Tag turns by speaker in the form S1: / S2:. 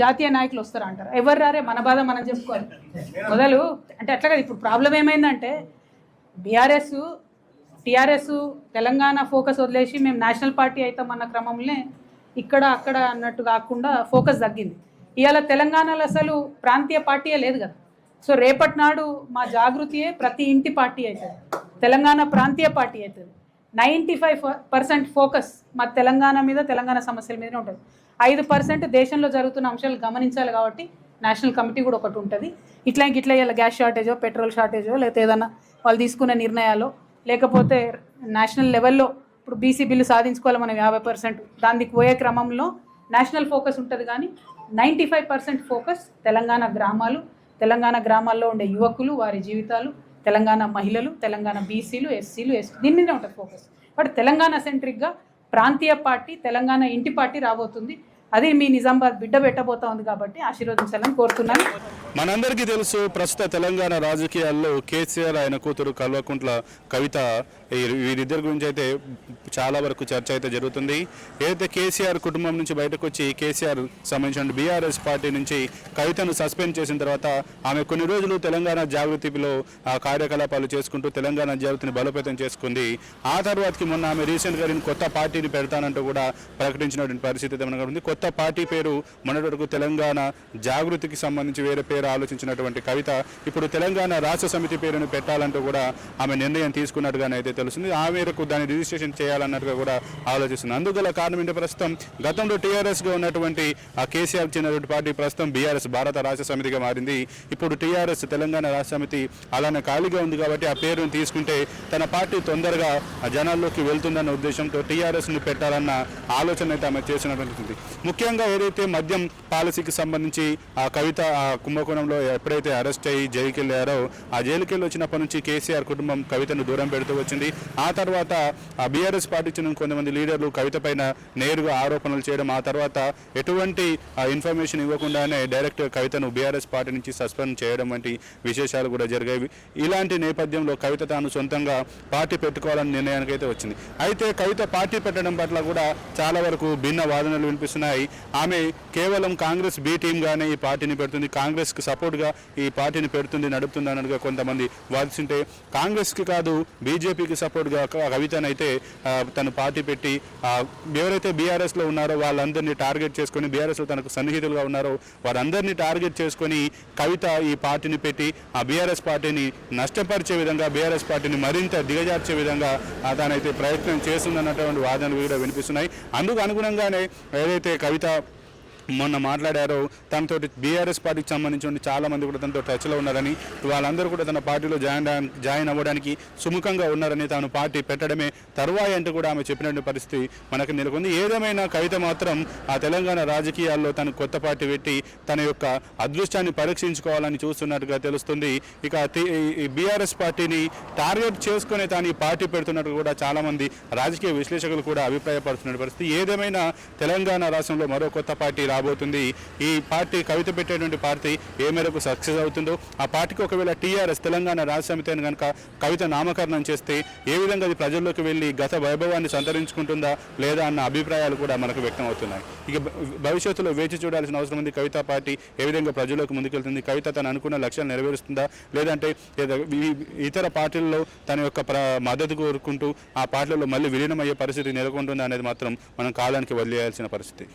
S1: జాతీయ నాయకులు వస్తారు అంటారు. ఎవరు రారే, మన బాధ మనం చెప్పుకోవాలి మొదలు. అంటే అట్లా కదా. ఇప్పుడు ప్రాబ్లం ఏమైందంటే బీఆర్ఎస్ టీఆర్ఎస్ తెలంగాణ ఫోకస్ వదిలేసి మేము నేషనల్ పార్టీ అవుతామన్న క్రమంలో ఇక్కడ అక్కడ అన్నట్టు కాకుండా ఫోకస్ తగ్గింది. ఇవాళ తెలంగాణలో అసలు ప్రాంతీయ పార్టీయే లేదు కదా. సో రేపటి నాడు మా జాగృతియే ప్రతి ఇంటి పార్టీ అవుతుంది, తెలంగాణ ప్రాంతీయ పార్టీ అవుతుంది. 95% ఫోకస్ మా తెలంగాణ మీద, తెలంగాణ సమస్యల మీదనే ఉంటుంది. 5% దేశంలో జరుగుతున్న అంశాలు గమనించాలి కాబట్టి నేషనల్ కమిటీ కూడా ఒకటి ఉంటుంది. ఇట్లా ఇలా గ్యాస్ షార్టేజో, పెట్రోల్ షార్టేజో, లేకపోతే ఏదైనా వాళ్ళు తీసుకున్న నిర్ణయాలు, లేకపోతే నేషనల్ లెవెల్లో ఇప్పుడు బీసీ బిల్లు సాధించుకోవాలి మనం 50%, దానికి పోయే క్రమంలో నేషనల్ ఫోకస్ ఉంటుంది. కానీ 95% ఫోకస్ తెలంగాణ గ్రామాలు, తెలంగాణ గ్రామాల్లో ఉండే యువకులు, వారి జీవితాలు, తెలంగాణ మహిళలు, తెలంగాణ బీసీలు, ఎస్సీలు, దీని మీదే ఉంటుంది ఫోకస్. బట్ తెలంగాణ సెంట్రిక్గా ప్రాంతీయ పార్టీ, తెలంగాణ ఇంటి పార్టీ రాబోతుంది. అది మీ నిజామాబాద్ బిడ్డ పెట్టబోతా ఉంది కాబట్టి ఆశీర్వదించాలని కోరుతున్నాను.
S2: మనందరికీ తెలుసు, ప్రస్తుత తెలంగాణ రాజకీయాల్లో కేసీఆర్, ఆయన కూతురు కల్వకుంట్ల కవిత, వీరిద్దరి గురించి అయితే చాలా వరకు చర్చ అయితే జరుగుతుంది. ఏదైతే కేసీఆర్ కుటుంబం నుంచి బయటకు వచ్చి కేసీఆర్ సంబంధించిన బీఆర్ఎస్ పార్టీ నుంచి కవితను సస్పెండ్ చేసిన తర్వాత ఆమె కొన్ని రోజులు తెలంగాణ జాగృతిలో కార్యకలాపాలు చేసుకుంటూ తెలంగాణ జాగృతిని బలోపేతం చేసుకుంది. ఆ తర్వాతకి మొన్న ఆమె రీసెంట్గా నేను కొత్త పార్టీని పెడతానంటూ కూడా ప్రకటించినటువంటి పరిస్థితి ఏమైనా ఉంది. కొత్త పార్టీ పేరు మొన్నటి వరకు తెలంగాణ జాగృతికి సంబంధించి వేరే పేరు ఆలోచించినటువంటి కవిత ఇప్పుడు తెలంగాణ రాష్ట్ర సమితి పేరును పెట్టాలంటూ కూడా ఆమె నిర్ణయం తీసుకున్నట్టుగానే అయితే తెలుస్తుంది. ఆ మేరకు దాన్ని రిజిస్ట్రేషన్ చేయాలన్నట్టుగా కూడా ఆలోచిస్తుంది. అందుగల కారణం ఏంటి, ప్రస్తుతం గతంలో టీఆర్ఎస్గా ఉన్నటువంటి ఆ కేసీఆర్ చెందినటువంటి పార్టీ ప్రస్తుతం బీఆర్ఎస్ భారత రాష్ట్ర సమితిగా మారింది. ఇప్పుడు టీఆర్ఎస్ తెలంగాణ రాష్ట్ర సమితి అలానే ఖాళీగా ఉంది కాబట్టి ఆ పేరును తీసుకుంటే తన పార్టీ తొందరగా జనాల్లోకి వెళ్తుందన్న ఉద్దేశంతో టీఆర్ఎస్ను పెట్టాలన్న ఆలోచన అయితే ఆమె చేసినటువంటి. ముఖ్యంగా ఏదైతే మద్యం పాలసీకి సంబంధించి ఆ కవిత ఆ కుంభకోణంలో ఎప్పుడైతే అరెస్ట్ అయ్యి జైలుకి వెళ్ళారో, ఆ జైలుకి వెళ్ళి వచ్చినప్పటి నుంచి కేసీఆర్ కుటుంబం కవితను దూరం పెడుతూ వచ్చింది. ఆ తర్వాత ఆ బీఆర్ఎస్ పార్టీ చెందిన కొంతమంది లీడర్లు కవిత పైన నేరుగా ఆరోపణలు చేయడం, ఆ తర్వాత ఎటువంటి ఇన్ఫర్మేషన్ ఇవ్వకుండానే డైరెక్ట్ కవితను బీఆర్ఎస్ పార్టీ నుంచి సస్పెండ్ చేయడం వంటి విశేషాలు కూడా జరిగాయి. ఇలాంటి నేపథ్యంలో కవిత తాను సొంతంగా పార్టీ పెట్టుకోవాలని నిర్ణయానికి అయితే వచ్చింది. అయితే కవిత పార్టీ పెట్టడం పట్ల కూడా చాలా వరకు భిన్న వాదనలు వినిపిస్తున్నాయి. ఆమె కేవలం కాంగ్రెస్ బి టీమ్గానే ఈ పార్టీని పెడుతుంది, కాంగ్రెస్కి సపోర్ట్గా ఈ పార్టీని పెడుతుంది, నడుపుతుంది అన్నట్టుగా కొంతమంది వాదిస్తుంటే, కాంగ్రెస్కి కాదు బీజేపీకి సపోర్ట్గా కవితనైతే తను పార్టీ పెట్టి ఎవరైతే బీఆర్ఎస్లో ఉన్నారో వాళ్ళందరినీ టార్గెట్ చేసుకొని, బీఆర్ఎస్లో తనకు సన్నిహితులుగా ఉన్నారో వారందరినీ టార్గెట్ చేసుకొని కవిత ఈ పార్టీని పెట్టి ఆ బీఆర్ఎస్ పార్టీని నష్టపరిచే విధంగా, బీఆర్ఎస్ పార్టీని మరింత దిగజార్చే విధంగా తానైతే ప్రయత్నం చేస్తుందన్నటువంటి వాదనలు కూడా వినిపిస్తున్నాయి. అందుకు అనుగుణంగానే ఏదైతే కవిత మొన్న మాట్లాడారో తనతోటి బీఆర్ఎస్ పార్టీకి సంబంధించిన చాలామంది కూడా తనతో టచ్లో ఉన్నారని, వాళ్ళందరూ కూడా తన పార్టీలో జాయిన్ అవ్వడానికి సుముఖంగా ఉన్నారని, తాను పార్టీ పెట్టడమే తరువాయి అంటూ కూడా ఆమె చెప్పినటువంటి పరిస్థితి మనకు నెలకొంది. ఏదేమైనా కవిత మాత్రం ఆ తెలంగాణ రాజకీయాల్లో తను కొత్త పార్టీ పెట్టి తన యొక్క అదృష్టాన్ని పరీక్షించుకోవాలని చూస్తున్నట్టుగా తెలుస్తుంది. ఇక ఈ బీఆర్ఎస్ పార్టీని టార్గెట్ చేసుకునే తాను ఈ పార్టీ పెడుతున్నట్టు కూడా చాలామంది రాజకీయ విశ్లేషకులు కూడా అభిప్రాయపడుతున్న పరిస్థితి. ఏదేమైనా తెలంగాణ రాష్ట్రంలో మరో కొత్త పార్టీ రాబోతుంది. ఈ పార్టీ కవిత పెట్టేటువంటి పార్టీ ఏ మేరకు సక్సెస్ అవుతుందో, ఆ పార్టీకి ఒకవేళ టీఆర్ఎస్ తెలంగాణ రాష్ట్ర సమితి అని కనుక కవిత నామకరణం చేస్తే ఏ విధంగా అది ప్రజల్లోకి వెళ్ళి గత వైభవాన్ని సంతరించుకుంటుందా లేదా అన్న అభిప్రాయాలు కూడా మనకు వ్యక్తం అవుతున్నాయి. ఇక భవిష్యత్తులో వేచి చూడాల్సిన అవసరం ఉంది. కవిత పార్టీ ఏ విధంగా ప్రజల్లోకి ముందుకెళ్తుంది, కవిత తను అనుకున్న లక్ష్యాలు నెరవేరుస్తుందా లేదంటే ఇతర పార్టీల్లో తన యొక్క మద్దతు కోరుకుంటూ ఆ పార్టీలలో మళ్ళీ విలీనమయ్యే పరిస్థితి నెలకొంటుందా అనేది మాత్రం మనం కాలానికి వదిలేయాల్సిన పరిస్థితి.